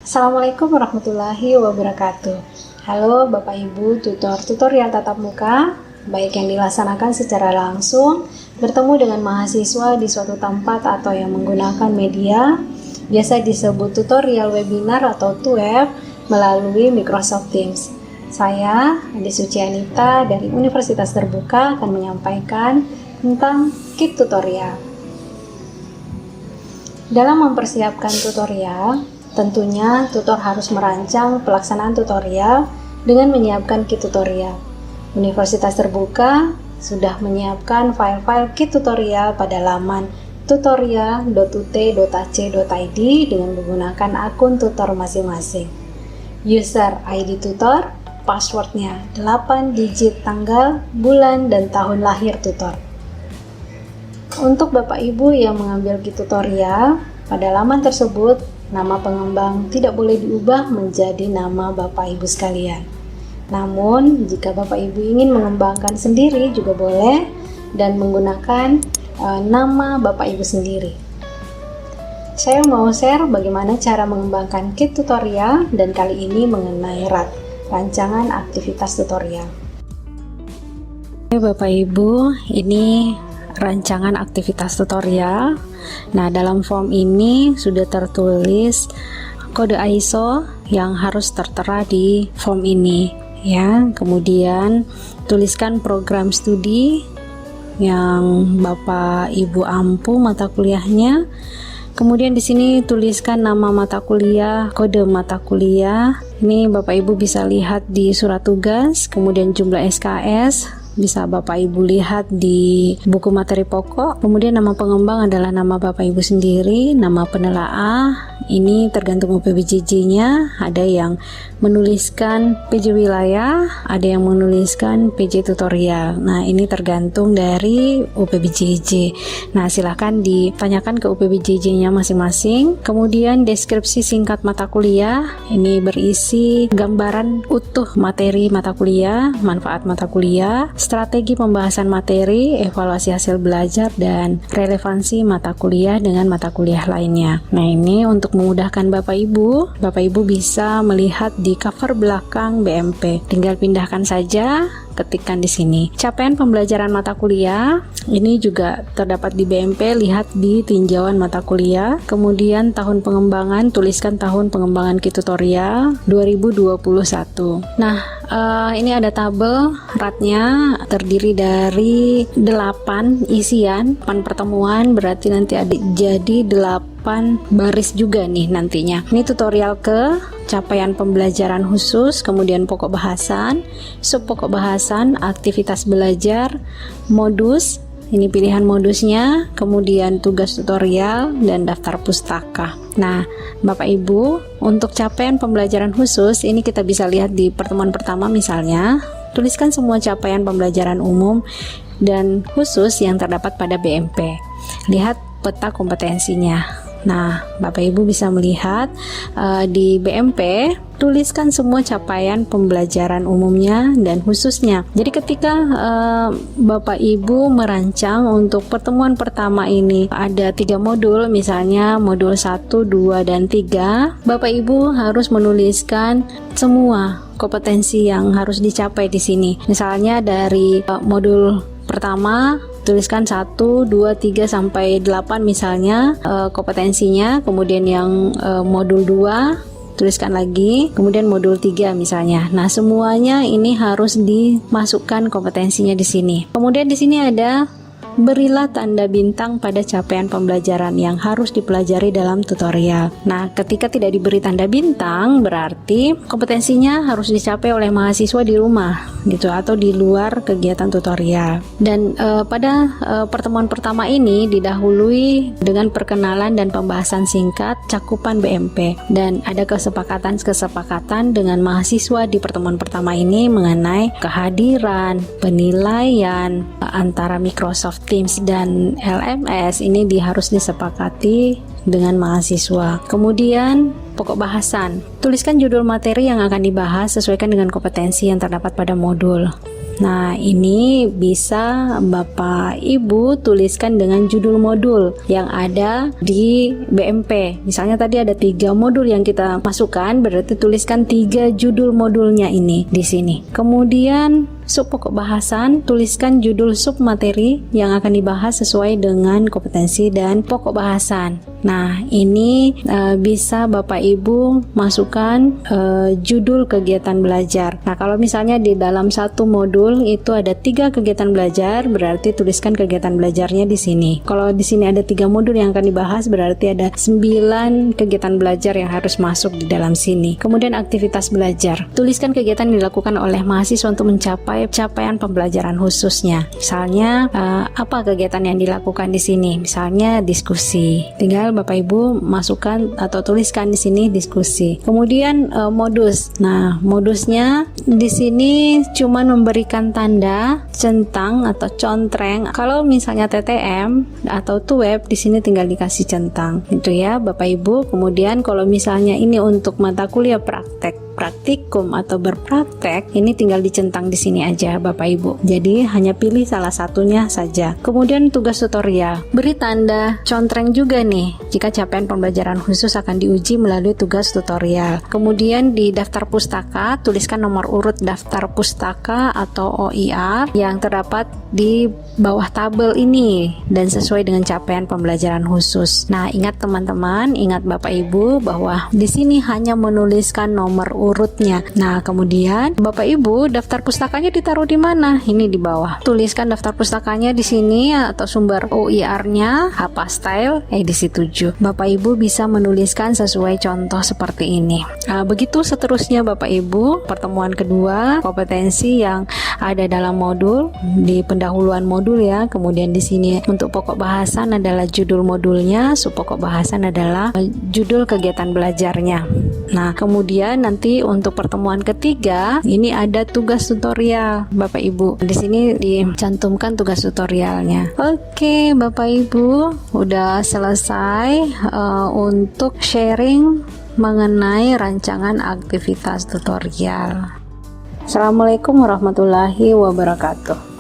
Assalamualaikum warahmatullahi wabarakatuh. Halo Bapak Ibu tutorial tatap muka, baik yang dilaksanakan secara langsung, bertemu dengan mahasiswa di suatu tempat atau yang menggunakan media, biasa disebut tutorial webinar atau TUWEB melalui Microsoft Teams. Saya, Adi Sucianita dari Universitas Terbuka akan menyampaikan tentang Kit Tutorial. Dalam mempersiapkan tutorial, tentunya tutor harus merancang pelaksanaan tutorial dengan menyiapkan kit tutorial. Universitas Terbuka sudah menyiapkan file-file kit tutorial pada laman tutorial.ut.ac.id dengan menggunakan akun tutor masing-masing. User ID tutor, passwordnya 8 digit tanggal, bulan, dan tahun lahir tutor. Untuk Bapak Ibu yang mengambil kit tutorial, pada laman tersebut nama pengembang tidak boleh diubah menjadi nama Bapak Ibu sekalian. Namun, jika Bapak Ibu ingin mengembangkan sendiri juga boleh dan menggunakan nama Bapak Ibu sendiri. Saya mau share bagaimana cara mengembangkan kit tutorial dan kali ini mengenai rancangan aktivitas tutorial. Bapak Ibu, ini rancangan aktivitas tutorial. Nah, dalam form ini sudah tertulis kode ISO yang harus tertera di form ini, ya. Kemudian tuliskan program studi yang Bapak Ibu ampu mata kuliahnya. Kemudian di sini tuliskan nama mata kuliah, kode mata kuliah. Ini Bapak Ibu bisa lihat di surat tugas, kemudian jumlah SKS. Bisa Bapak Ibu lihat di buku materi pokok. Kemudian nama pengembang adalah nama Bapak Ibu sendiri, nama penelaah ini tergantung UPBJJ-nya. Ada yang menuliskan PJ wilayah, ada yang menuliskan PJ tutorial. Nah, ini tergantung dari UPBJJ. Nah, silahkan ditanyakan ke UPBJJ-nya masing-masing. Kemudian deskripsi singkat mata kuliah, ini berisi gambaran utuh materi mata kuliah, manfaat mata kuliah, strategi pembahasan materi, evaluasi hasil belajar, dan relevansi mata kuliah dengan mata kuliah lainnya. Nah, ini untuk memudahkan Bapak Ibu bisa melihat di cover belakang BMP. Tinggal pindahkan saja, ketikkan di sini. Capaian pembelajaran mata kuliah, ini juga terdapat di BMP, lihat di tinjauan mata kuliah. Kemudian tahun pengembangan, tuliskan tahun pengembangan kit tutorial 2021. Nah, ini ada tabel ratnya terdiri dari 8 isian, 8 pertemuan, berarti nanti jadi 8 baris juga nih nantinya. Ini tutorial ke capaian pembelajaran khusus, kemudian pokok bahasan, sub pokok bahasan, aktivitas belajar, modus, ini pilihan modusnya, kemudian tugas tutorial, dan daftar pustaka. Nah, Bapak Ibu, untuk capaian pembelajaran khusus, ini kita bisa lihat di pertemuan pertama misalnya, tuliskan semua capaian pembelajaran umum dan khusus yang terdapat pada BMP. Lihat peta kompetensinya. Nah, Bapak Ibu bisa melihat di BMP, tuliskan semua capaian pembelajaran umumnya dan khususnya. Jadi ketika Bapak Ibu merancang untuk pertemuan pertama ini ada 3 modul, misalnya modul 1, 2, dan 3, Bapak Ibu harus menuliskan semua kompetensi yang harus dicapai di sini. Misalnya dari modul pertama, tuliskan 1, 2, 3, sampai 8 misalnya kompetensinya. Kemudian yang modul 2 tuliskan lagi, kemudian modul 3 misalnya. Nah, semuanya ini harus dimasukkan kompetensinya di sini. Kemudian di sini ada berilah tanda bintang pada capaian pembelajaran yang harus dipelajari dalam tutorial. Nah, ketika tidak diberi tanda bintang, berarti kompetensinya harus dicapai oleh mahasiswa di rumah, gitu, atau di luar kegiatan tutorial. Dan pada pertemuan pertama ini didahului dengan perkenalan dan pembahasan singkat cakupan BMP. Dan ada kesepakatan dengan mahasiswa di pertemuan pertama ini mengenai kehadiran, penilaian antara Microsoft Teams dan LMS ini harus disepakati dengan mahasiswa. Kemudian pokok bahasan, tuliskan judul materi yang akan dibahas sesuaikan dengan kompetensi yang terdapat pada modul. Nah, ini bisa Bapak Ibu tuliskan dengan judul modul yang ada di BMP. Misalnya tadi ada 3 modul yang kita masukkan, berarti tuliskan 3 judul modulnya ini di sini. Kemudian sub pokok bahasan, tuliskan judul sub materi yang akan dibahas sesuai dengan kompetensi dan pokok bahasan. Nah, ini bisa Bapak Ibu masukkan judul kegiatan belajar. Nah, kalau misalnya di dalam satu modul itu ada 3 kegiatan belajar, berarti tuliskan kegiatan belajarnya di sini. Kalau di sini ada 3 modul yang akan dibahas, berarti ada 9 kegiatan belajar yang harus masuk di dalam sini. Kemudian aktivitas belajar. Tuliskan kegiatan yang dilakukan oleh mahasiswa untuk mencapai capaian pembelajaran khususnya. Misalnya apa kegiatan yang dilakukan di sini? Misalnya diskusi. Tinggal Bapak Ibu masukkan atau tuliskan di sini diskusi. Kemudian modus. Nah, modusnya di sini cuma memberikan tanda centang atau contreng. Kalau misalnya TTM atau tuweb, di sini tinggal dikasih centang. Itu ya Bapak Ibu. Kemudian kalau misalnya ini untuk mata kuliah praktikum atau berpraktek, ini tinggal dicentang di sini aja Bapak Ibu. Jadi hanya pilih salah satunya saja. Kemudian tugas tutorial. Beri tanda contreng juga nih jika capaian pembelajaran khusus akan diuji melalui tugas tutorial. Kemudian di daftar pustaka, tuliskan nomor urut daftar pustaka atau OIR yang terdapat di bawah tabel ini dan sesuai dengan capaian pembelajaran khusus. Nah, ingat teman-teman, ingat Bapak Ibu bahwa di sini hanya menuliskan nomor urutnya. Nah, kemudian Bapak Ibu daftar pustakanya ditaruh di mana? Ini di bawah. Tuliskan daftar pustakanya di sini atau sumber OIR-nya, apa style, edisi 7. Bapak Ibu bisa menuliskan sesuai contoh seperti ini. Begitu seterusnya Bapak Ibu, pertemuan kedua, kompetensi yang ada dalam modul di pendahuluan modul ya. Kemudian di sini untuk pokok bahasan adalah judul modulnya, sub pokok bahasan adalah judul kegiatan belajarnya. Nah, kemudian nanti untuk pertemuan ketiga ini ada tugas tutorial Bapak Ibu. Di sini dicantumkan tugas tutorialnya. Oke, Bapak Ibu, udah selesai untuk sharing mengenai rancangan aktivitas tutorial. Assalamualaikum warahmatullahi wabarakatuh.